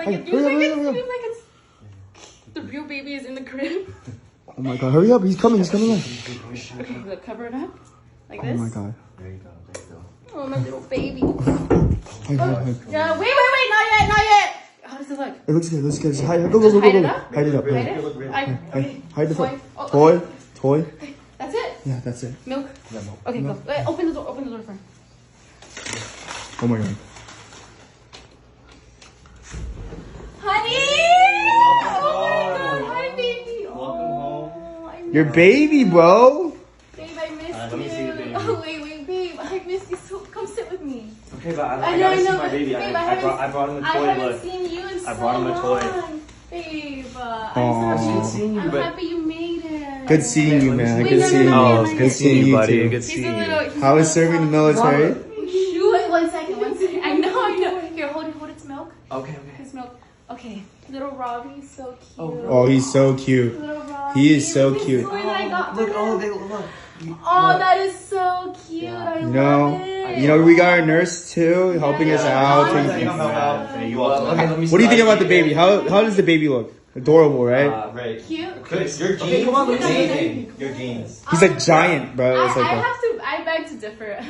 blankets. Give me blankets. The real baby is in the crib. Oh my god, hurry up, he's coming in. Okay, look, cover it up. Like this. Oh my god. There you go. Oh, my little baby. Hide. Yeah, wait, not yet. How does it look? It looks good, Just hide it. Go. Hide it up? Hide it up. Hide it? Okay. Hide the Toy. toy. Toy. That's it? Yeah, that's it. Milk? Yeah, milk. Okay, go. Wait, open the door first. Oh my god. Honey! Oh my god, hi baby. Welcome home. I miss Your baby, bro. Babe, I miss you. Let me see the baby. Oh, wait, babe. I miss you so. Come sit with me. Okay, but I I know, gotta see but my baby. babe, I brought him a toy. I haven't Look. seen you in so I brought him a toy. long. Babe, Aw. I'm happy you made it. Good seeing you, man. Wait, Good no, seeing no, you. no, no, Good seeing you, too. Good He's a little. How is serving the military? Wait, one second. I know. Here, hold its milk. Okay. His milk. Okay, little Robbie's so cute. Oh, he's so cute. Little Robbie. He is so Look at cute. this toy that I got for Look, him. look. Oh, that is so cute. Yeah. I love it. You know, we got our nurse too, helping us out. Okay, let me see. What do you think about the baby? How does the baby look? Adorable, right? Right. Cute. Your jeans. Come on, let me see. Your jeans. He's like giant, bro. It's like I beg to differ.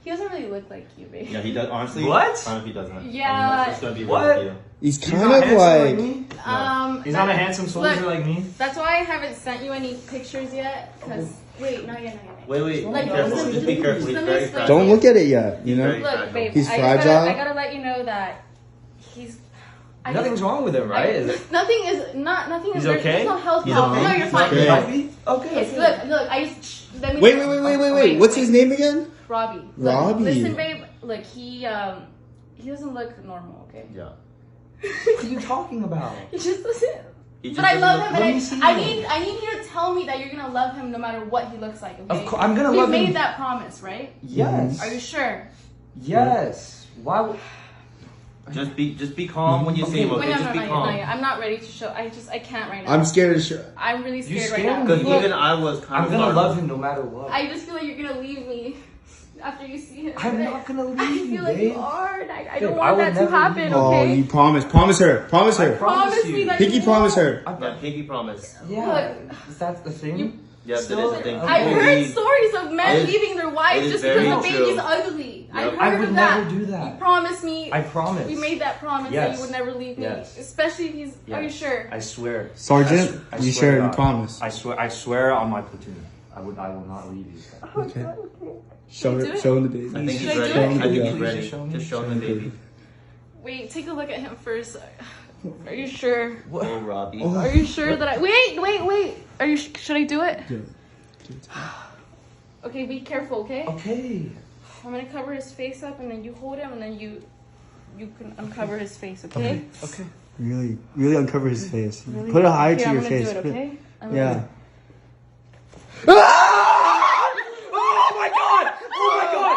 He doesn't really look like you, babe. Yeah, he does. Honestly, What? I don't know if he doesn't. Yeah. I'm just gonna be real What? with you. he's He's kind not of handsome like. me. He's not a handsome soldier like me. That's why I haven't sent you any pictures yet. Cause wait, not yet. Wait. Like, Careful. listen, Just be careful. He's let me very explain. fragile. Don't look at it yet. You know. Very Look, babe. He's I fragile? gotta let you know that he's. Nothing's wrong with him, right? Is it? Nothing is. He's okay? There's no health He's problem. okay? No, you're fine. Okay. Happy? Okay. Yes, look. I just. Let me Wait. What's his name again? Robbie. Robbie. Listen, babe. Look, he doesn't look normal. Okay. Yeah. What are you talking about? He just doesn't. He But I just love doesn't him, Let me and see I him. need you to tell me that you're gonna love him no matter what he looks like. Okay. Of course, I'm gonna We love made him. that promise, right? Yes. Are you sure? Yes. Why would... Just be calm when you see him. Wait, Okay, no, just no, be not yet, calm. not yet. I'm not ready to show. I can't right now. I'm scared to show. I'm really You scared right scared now. me? Because Look, even I was kind I'm of. gonna love him no matter what. I just feel like you're gonna leave me after you see him. I'm not gonna leave I you, feel like babe. you are. And I Babe, don't I want would that to never happen. leave Oh, Okay. you promise. Promise her. Promise her. Promise me you. that Pinky, you promise won't. her. Yeah, pinky promise. Yeah. Is that the thing? Yes, it is the thing. I've People heard leave. stories of men It is- leaving their wives it is just because very the baby's true. ugly. Yep. I've I heard would of that. never do that. You promised me. I promise. We made that promise that Yes. you would never leave me. Yes. Especially if he's. Are you Yes. sure? I swear. Sergeant, I you swear sure? to You God. promise. I swear on my platoon. I will not leave you. Okay. Should we do it? Show him the baby. I think Should he's I ready. do it? I think Yeah. he's ready. Just show me. Just show him the baby. Wait, take a look at him first. Are you sure? Oh, Robbie. Oh. Are you sure that I wait? Are you? Should I do it? Do it. Okay, be careful. Okay. Okay. I'm gonna cover his face up, and then you hold him, and then you can uncover his face. Okay. Okay. Really uncover his face. Really? Put it high Here, to I'm your gonna face. Do it, okay? I'm gonna Yeah. do it. Oh my god! Oh my god!